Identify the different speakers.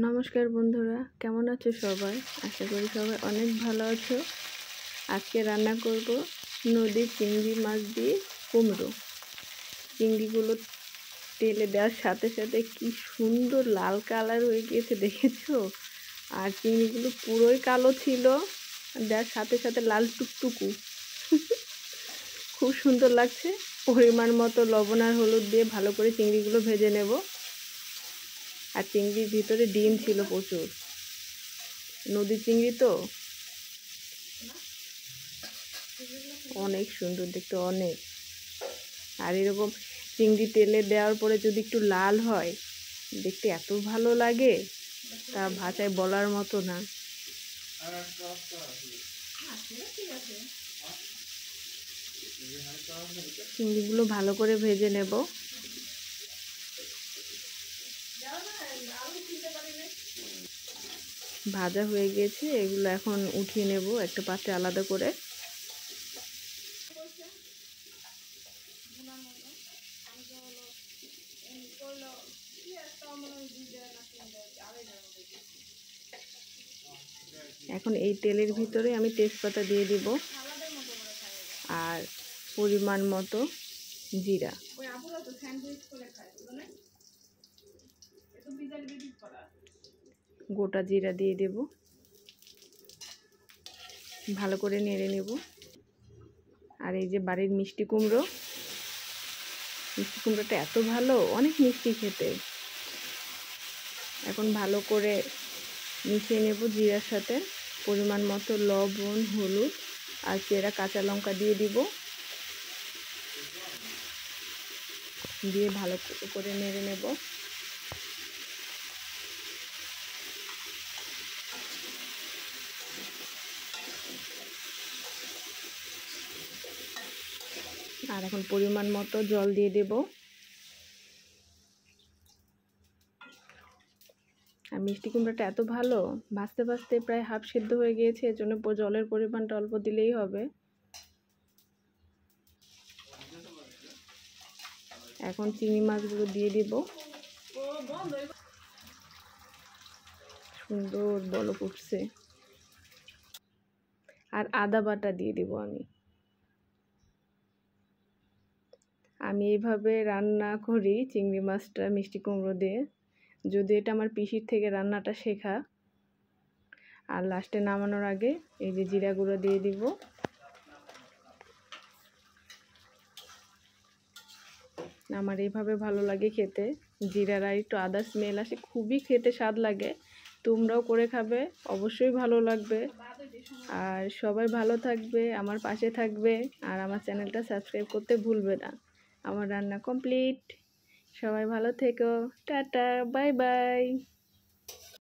Speaker 1: নমস্কার বন্ধুরা, কেমন আছো সবাই? আশা করি সবাই অনেক ভালো আছো। আজকে রান্না করব নদীর চিংড়ি মাছ দিয়ে কুমড়ো। চিংড়িগুলো তেলে দেওয়ার সাথে সাথে কি সুন্দর লাল কালার হয়ে গিয়েছে দেখেছো? আর চিংড়িগুলো পুরোই কালো ছিল, দেওয়ার সাথে সাথে লাল টুকটুকু। খুব সুন্দর লাগছে। পরিমাণ মতো লবণ আর হলুদ দিয়ে ভালো করে চিংড়িগুলো ভেজে নেব। আর চিংড়ির ভিতরে ডিম ছিল প্রচুর, নদীর চিংড়ি তো অনেক সুন্দর দেখতে, অনেক। আর এরকম চিংড়ি তেলে দেওয়ার পরে যদি একটু লাল হয়, দেখতে এত ভালো লাগে, তা ভাষায় বলার মতো না। চিংড়িগুলো ভালো করে ভেজে নেব। ভাজা হয়ে গিয়েছে, এগুলো এখন উঠিয়ে নেব একটা পাত্রে আলাদা করে। এখন এই তেলের ভিতরে আমি তেজপাতা দিয়ে দিব আর পরিমাণ মতো জিরা। গোটা জিরা দিয়ে দেব, ভালো করে নেড়ে নেব। আর এই যে বাড়ির মিষ্টি কুমড়োটা এত ভালো, অনেক মিষ্টি খেতে। এখন ভালো করে মিশিয়ে নেব জিরার সাথে। পরিমাণ মতো লবণ, হলুদ আর চেরা কাঁচা লঙ্কা দিয়ে দিব, দিয়ে ভালো করে নেড়ে নেব। আর এখন পরিমাণ মতো জল দিয়ে দেব। আর মিষ্টি কুমড়োটা এত ভালো, ভাজতে ভাজতে প্রায় হাফ সিদ্ধ হয়ে গিয়েছে, এর জন্য জলের পরিমাণটা অল্প দিলেই হবে। এখন চিংড়ি মাছগুলো দিয়ে দিব। সুন্দর বলক উঠছে। আর আদা বাটা দিয়ে দিব। আমি এইভাবে রান্না করি চিংড়ি মাছটা মিষ্টি কুমড়ো দিয়ে, যদি এটা আমার পিসির থেকে রান্নাটা শেখা। আর লাস্টে নামানোর আগে এই যে জিরা গুঁড়ো দিয়ে দিব। আমার এইভাবে ভালো লাগে খেতে, জিরার আর একটু আদা স্মেল আসে, খুবই খেতে স্বাদ লাগে। তোমরাও করে খাবে, অবশ্যই ভালো লাগবে। আর সবাই ভালো থাকবে, আমার পাশে থাকবে, আর আমার চ্যানেলটা সাবস্ক্রাইব করতে ভুলবে না। আমার রান্না কমপ্লিট। সবাই ভালো থেকো, টাটা, বাই বাই।